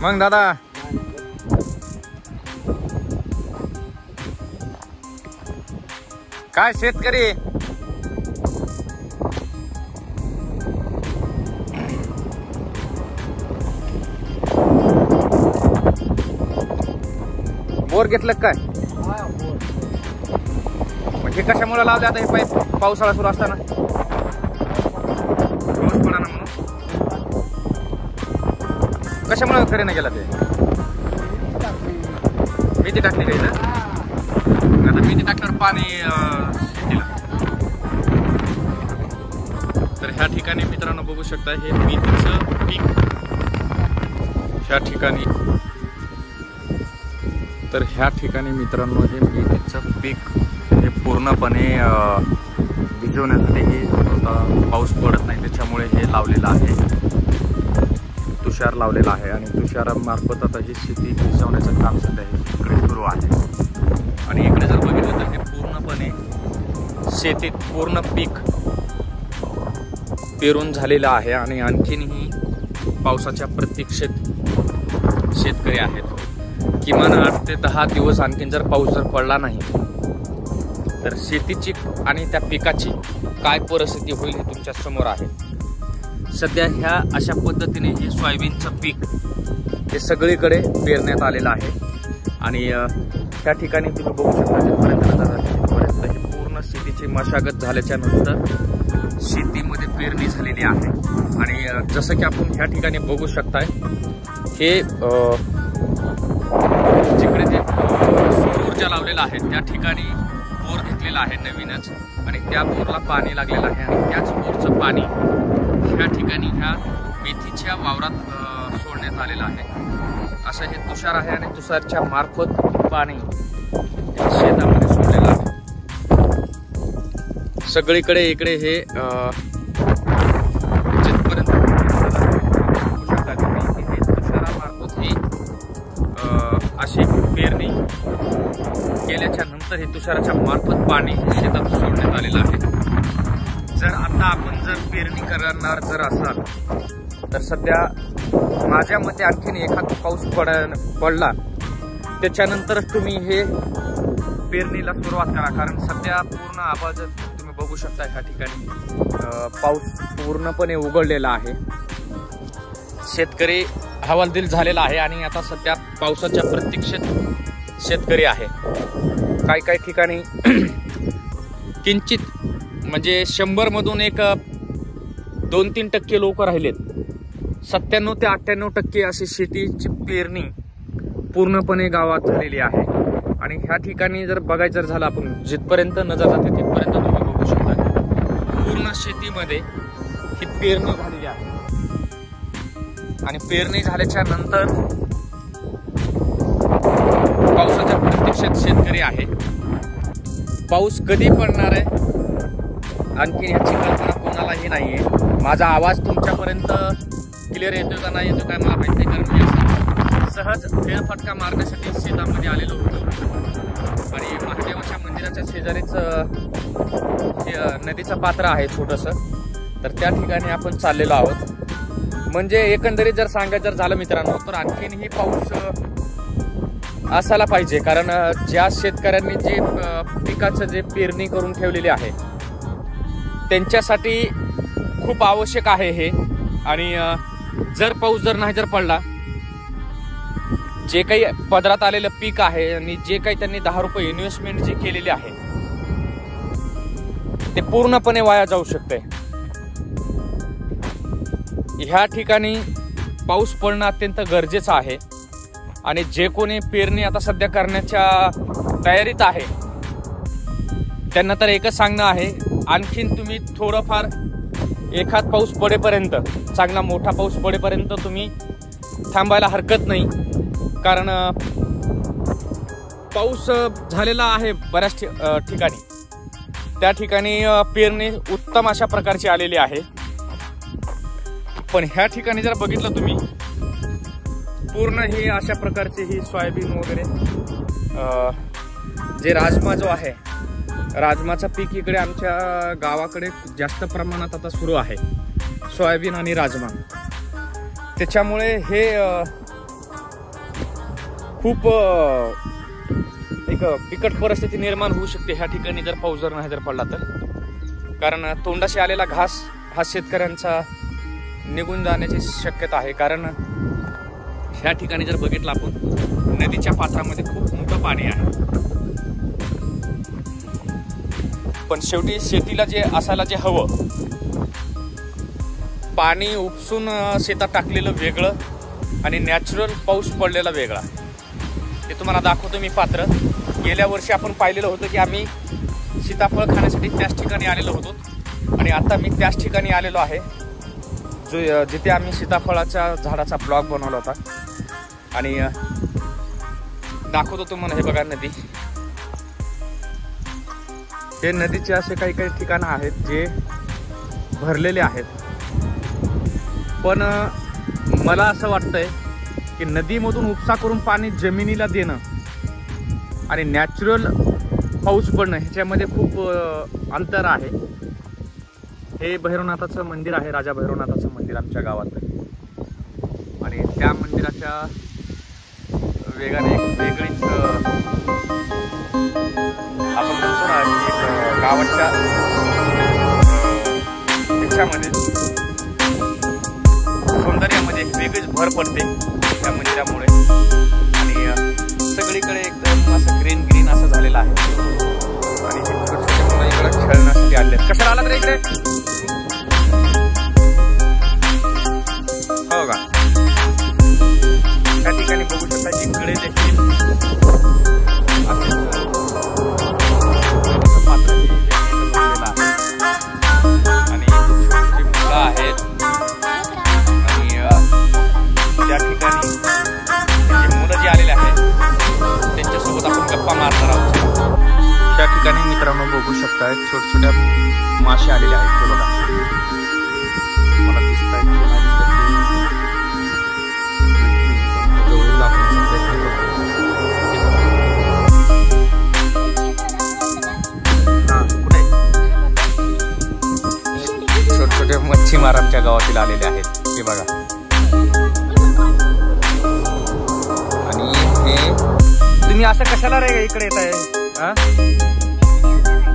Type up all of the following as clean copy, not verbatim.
मग दादा काय शेतकरी बोर घेतलं काय? म्हणजे कशामुळे लावले आता हे पाईप? पावसाळा सुरू असताना पाऊस पडा ना म्हणून कशामुळे खरे नाही गेला ते? मेथी टाकली काही ना आता मेथी टाकल्यावर पाणी शेतीला. तर ह्या ठिकाणी मित्रांनो बघू शकता हे मेथीचं पीक ह्या ठिकाणी. तर ह्या ठिकाणी मित्रांनो हे मेथीचं पीक हे पूर्णपणे भिजवण्यासाठी हे पाऊस पडत नाही त्याच्यामुळे हे लावलेलं आहे. तुषार लावलेला आहे आणि तुषारामार्फत आता ही शेती भिजवण्याचं काम सध्या इकडे सुरू आहे. आणि इकडे जर बघितलं तर हे पूर्णपणे शेतीत पूर्ण पीक पेरून झालेलं आहे आणि आणखीनही पावसाच्या प्रतीक्षेत शेतकरी आहेत. किमान 8 ते 10 दिवस आणखीन जर पाऊस जर पडला नाही तर शेतीची आणि त्या पिकाची काय परिस्थिती होईल हे तुमच्या समोर आहे. सध्या ह्या अशा पद्धतीने हे सोयाबीनचं पीक हे सगळीकडे पेरण्यात आलेलं आहे. आणि त्या ठिकाणी तुम्ही बघू शकता जिथपर्यंत ही पूर्ण शेतीची मशागत झाल्याच्या नंतर शेतीमध्ये पेरणी झालेली आहे. आणि जसं की आपण ह्या ठिकाणी बघू शकताय हे जिकडे ते सौर ऊर्जा लावलेलं आहे त्या ठिकाणी बोर घेतलेला आहे नवीनच आणि त्या बोरला पाणी लागलेलं आहे. आणि त्याच बोरचं पाणी ह्या ठिकाणी ह्या मेथीच्या वावरात सोडण्यात आलेलं आहे. असं हे तुषार आहे आणि तुषारच्या मार्फत पाणी शेतामध्ये सोडलेलं आहे. सगळीकडे इकडे हे जिथपर्यंत तुषारामार्फत ही अशी पेरणी केल्याच्या नंतर हे तुषाराच्या मार्फत पाणी शेतात सोडण्यात आलेलं आहे. जर आता आपण जर पेरणी करणार जर असाल तर सध्या माझ्या मते आणखीन एखादा पाऊस पडला त्याच्यानंतरच तुम्ही हे पेरणीला सुरुवात करा. कारण सध्या पूर्ण आवाज तुम्ही बघू शकता ह्या ठिकाणी पाऊस पूर्णपणे उघडलेला आहे. शेतकरी हवालदिल झालेला आहे आणि आता सध्या पावसाच्या प्रतीक्षेत शेतकरी आहे. काही ठिकाणी किंचित म्हणजे 100 मधून एक 2-3% लोक राहिलेत. 97 ते 98% अशी शेतीची पेरणी पूर्णपणे गावात झालेली आहे. आणि ह्या ठिकाणी जर बघायचं जर झालं आपण जिथपर्यंत नजर जाते तिथपर्यंत तुम्ही बघू शकता पूर्ण शेतीमध्ये ही पेरणी झालेली आहे. आणि पेरणी झाल्याच्या नंतर पावसाच्या प्रतीक्षेत शेतकरी आहे. पाऊस कधी पडणार आहे आणखी याची कल्पना कोणालाही नाहीये. माझा आवाज तुमच्यापर्यंत क्लिअर येतोय का नाही येतो काय मला माहित नाही. कारण मी सहज फेरफटका मारण्यासाठी शेतामध्ये आलेलो होतो आणि महादेवाच्या मंदिराच्या शेजारीच नदीचं पात्र आहे छोटस. तर त्या ठिकाणी आपण चाललेलो आहोत. म्हणजे एकंदरीत जर सांगायचं जर झालं मित्रांनो तर आणखीनही पाऊस असायला पाहिजे. कारण ज्या शेतकऱ्यांनी जे पिकाचं जे पेरणी करून ठेवलेली आहे त्यांच्यासाठी खूप आवश्यक आहे हे. आणि जर पाऊस जर नाही जर पडला जे काही पदरात आलेलं पीक आहे आणि जे काही त्यांनी 10 रुपये इन्व्हेस्टमेंट जे केलेली आहे ते पूर्णपणे वाया जाऊ शकते. ह्या ठिकाणी पाऊस पडणं अत्यंत गरजेचं आहे. आणि जे कोणी पेरणी आता सध्या करण्याच्या तयारीत आहे त्यांना तर एकच सांगणं आहे आणखीन तुम्ही थोडंफार एखाद पाऊस पडेपर्यंत चांगला मोठा पाऊस पडेपर्यंत तुम्ही थांबायला हरकत नाही. कारण पाऊस झालेला आहे बऱ्याच ठिकाणी. त्या ठिकाणी पेरणी उत्तम अशा प्रकारची आलेली आहे. पण ह्या ठिकाणी जर बघितलं तुम्ही पूर्ण ही अशा प्रकारची ही सोयाबीन वगैरे जे राजमा जो आहे राजमाचं पीक इकडे आमच्या गावाकडे जास्त प्रमाणात आता सुरू आहे. सोयाबीन आणि राजमा त्याच्यामुळे हे खूप एक बिकट परिस्थिती निर्माण होऊ शकते ह्या ठिकाणी जर पाऊस जर नाही जर पडला तर. कारण तोंडाशी आलेला घास हा शेतकऱ्यांचा निघून जाण्याची शक्यता आहे. कारण ह्या ठिकाणी जर बघितलं आपण नदीच्या पात्रामध्ये खूप मोठं पाणी आहे. पण शेवटी शेतीला जे असायला जे हवं पाणी उपसून शेतात टाकलेलं वेगळं आणि नॅचरल पाऊस पडलेला वेगळा. ते तुम्हाला दाखवतो मी पात्र. गेल्या वर्षी आपण पाहिलेलं होतं की आम्ही सीताफळ खाण्यासाठी त्याच ठिकाणी आलेलो होतो आणि आता मी त्याच ठिकाणी आलेलो आहे जो जिथे आम्ही सीताफळाच्या झाडाचा ब्लॉग बनवला होता. आणि दाखवतो तुम्हाला. हे बघा नदी. हे नदीचे असे काही काही ठिकाणं आहेत जे भरलेले आहेत. पण मला असं वाटतंय की नदीमधून उपसा करून पाणी जमिनीला देणं आणि नॅचरल पाऊस पडणं ह्याच्यामध्ये खूप अंतर आहे. हे भैरवनाथाचं मंदिर आहे, राजा भैरवनाथाचं मंदिर आमच्या गावातलं. आणि त्या मंदिराच्या वेगाने एक वेगळीच आपण म्हणतो ना की गावाच्या ह्याच्यामध्ये सौंदर्यामध्ये एक वेगळीच भर पडते त्या मंदिरामुळे. आणि सगळीकडे एकदम असं ग्रीन ग्रीन असं झालेलं आहे. आणि हे छोटे छोटे मुलं इकडे खेळण्यासाठी आले. कशाला आला तर इकडे हो का. त्या ठिकाणी बघू शकता इकडे देखील आणि छोटी मुलं आहेत. आणि त्या ठिकाणी मुलं जी आलेले आहेत त्यांच्यासोबत आपण गप्पा मारणार आहोत. त्या ठिकाणी मित्रांनो बघू शकताय छोट्या छोट्या मासे आलेले आहेत. ते बघा मला दिसत आहेत. छोटे छोटे मच्छीमार आमच्या गावातील आलेले आहेत. ते बघा. आणि हे तुम्ही असं कशाला रे इकडे येत आहे.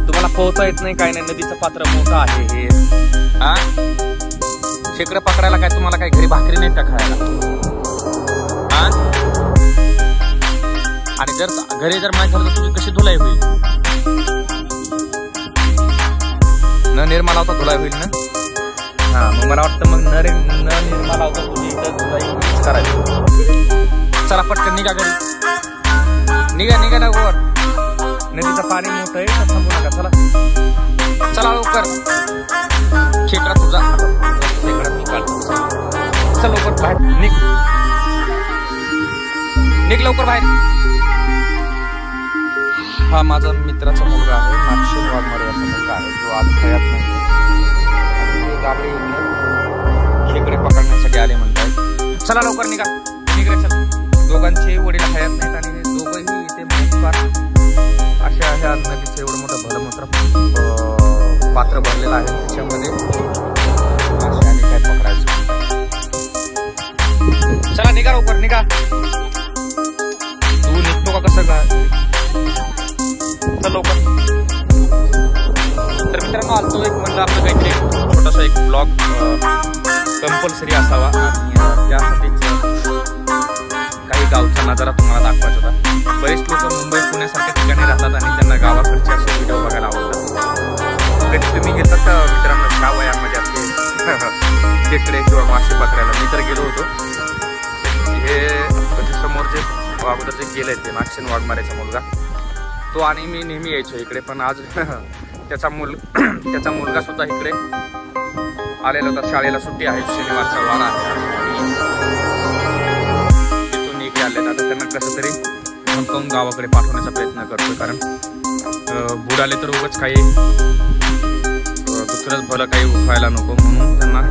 तुम्हाला पोहता येत नाही काय नाही. नदीचं पात्र मोठं आहे हे. हा खेकडं पकडायला काय तुम्हाला काय घरी भाकरी नाही का खायला. हा आणि जर घरी जर माहीत झालं तर तुझी कशी धुलाई होईल. न निर्माला होता धुलाई होईल ना. हा मग मला वाटतं मग न निर्माला होता तुझी इथं धुलाई करायची. चला पटकन निघा घरी. निघा निघा ना वर. नदीचं पाणी मोठं आहे तर थांबू नका. चला चला लवकर. खेकडा तुझा खेकडा मी काढतो. चल लवकर बाहेर निघ. निघ लवकर बाहेर. हा माझा मित्राचा मुलगा आहे. नागशेन वाघमारे याचा मुलगा आहे जो आज हयात नाही. गाबडे खेकडे पकडण्यासाठी आले म्हणतात. चला लवकर निघा. निघ रे चल. दोघांचे वडील हयात नाहीत आणि दोघंही इथे मोकार अशा ह्या नदीचं एवढं मोठं भलं पात्र भरलेलं आहे. त्याच्यामध्ये मासे आणि काय पकडायचं. चला निघा लवकर निघा. तू निघतो का कसं का. चल लवकर. तर मित्रांनो आलतो एक म्हणलं आपलं काहीतरी छोटासा एक ब्लॉग कंपल्सरी असावा आणि त्यासाठीच काही गावचा नजारा तुम्हाला दाखवायचा होता. बरेच लोक मुंबई पुण्यासारख्या ठिकाणी राहतात आणि त्यांना गावाकडचे असे व्हिडिओ बघायला आवडतात. कधी तुम्ही गेलात तर मित्रांनो ह्या वयामध्ये असे खेकडे किंवा मासे पकडायला मी तर गेलो होतो. हे समोर जे अगोदर जे गेले ते नागशेन वाघमारेचा मुलगा तो आणि मी नेहमी यायचो इकडे. पण आज त्याचा मुलगा सुद्धा इकडे आलेला होता. शाळेला सुट्टी आहे. शनिवारचा वार आहे. तिथून इकडे आले. आता त्यांना कसं तरी धमकावून गावाकडे पाठवण्याचा प्रयत्न करतोय. कारण बुडाले तर उगाच काही दुसरंच भलं काही उठवायला नको म्हणून त्यांना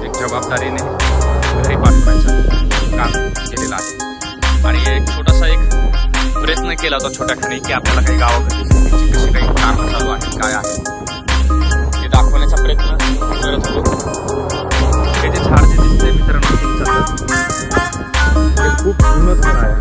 एक जबाबदारीने घरी पाठवायचं काम केलेलं आहे. आणि एक छोटासा एक प्रयत्न केला होता छोट्या खाणी की आपल्याला काही गावाकडची शेतीची कशी काही कामं चालू आहे काय आहे ते दाखवण्याचा प्रयत्न करत होतो. हे जे झाड जे दिसतंय मित्रांनो ते खूप जुनं झाड आहे.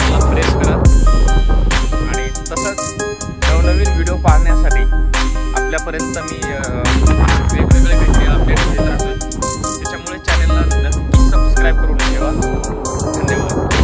बटनला प्रेस करा आणि तसंच नवनवीन व्हिडिओ पाहण्यासाठी आपल्यापर्यंत मी वेगवेगळे काही अपडेट देत राहतो, त्याच्यामुळे चॅनलला नक्की सबस्क्राईब करून ठेवा. धन्यवाद.